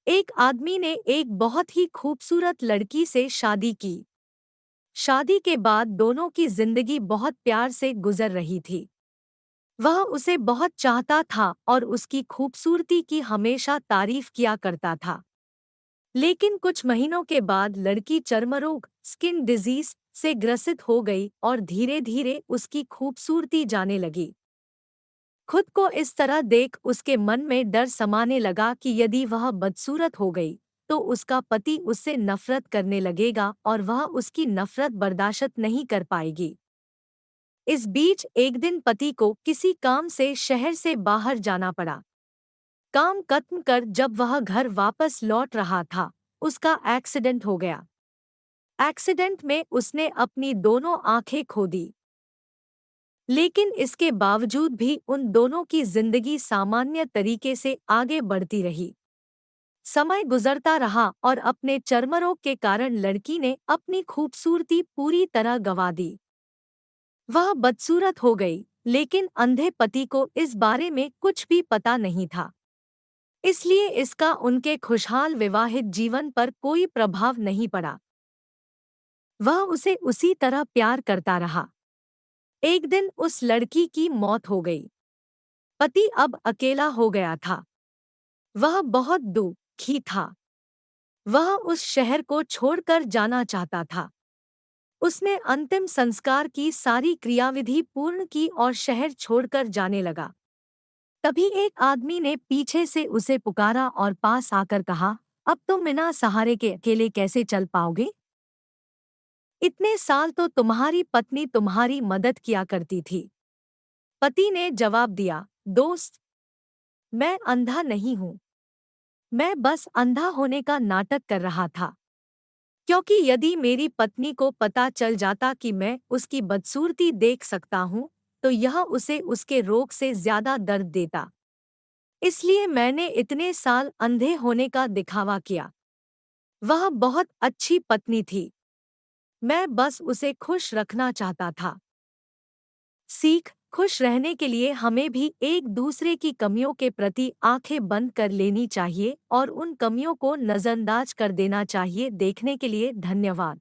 एक आदमी ने एक बहुत ही खूबसूरत लड़की से शादी की। शादी के बाद दोनों की जिंदगी बहुत प्यार से गुजर रही थी। वह उसे बहुत चाहता था और उसकी खूबसूरती की हमेशा तारीफ किया करता था। लेकिन कुछ महीनों के बाद लड़की चर्मरोग स्किन डिजीज से ग्रसित हो गई और धीरे धीरे उसकी खूबसूरती जाने लगी। खुद को इस तरह देख उसके मन में डर समाने लगा कि यदि वह बदसूरत हो गई तो उसका पति उससे नफरत करने लगेगा और वह उसकी नफरत बर्दाश्त नहीं कर पाएगी। इस बीच एक दिन पति को किसी काम से शहर से बाहर जाना पड़ा। काम खत्म कर जब वह घर वापस लौट रहा था, उसका एक्सीडेंट हो गया। एक्सीडेंट में उसने अपनी दोनों आंखें खो दी। लेकिन इसके बावजूद भी उन दोनों की जिंदगी सामान्य तरीके से आगे बढ़ती रही। समय गुजरता रहा और अपने चर्मरोग के कारण लड़की ने अपनी खूबसूरती पूरी तरह गंवा दी। वह बदसूरत हो गई, लेकिन अंधे पति को इस बारे में कुछ भी पता नहीं था। इसलिए इसका उनके खुशहाल विवाहित जीवन पर कोई प्रभाव नहीं पड़ा। वह उसे उसी तरह प्यार करता रहा। एक दिन उस लड़की की मौत हो गई। पति अब अकेला हो गया था। वह बहुत दुखी था। वह उस शहर को छोड़कर जाना चाहता था। उसने अंतिम संस्कार की सारी क्रियाविधि पूर्ण की और शहर छोड़कर जाने लगा। तभी एक आदमी ने पीछे से उसे पुकारा और पास आकर कहा, अब तुम बिना सहारे के अकेले कैसे चल पाओगे? इतने साल तो तुम्हारी पत्नी तुम्हारी मदद किया करती थी। पति ने जवाब दिया, दोस्त, मैं अंधा नहीं हूँ। मैं बस अंधा होने का नाटक कर रहा था। क्योंकि यदि मेरी पत्नी को पता चल जाता कि मैं उसकी बदसूरती देख सकता हूँ, तो यह उसे उसके रोग से ज्यादा दर्द देता। इसलिए मैंने इतने साल अंधे होने का दिखावा किया। वह बहुत अच्छी पत्नी थी। मैं बस उसे खुश रखना चाहता था। सीख, खुश रहने के लिए हमें भी एक दूसरे की कमियों के प्रति आंखें बंद कर लेनी चाहिए और उन कमियों को नजरअंदाज कर देना चाहिए। देखने के लिए धन्यवाद।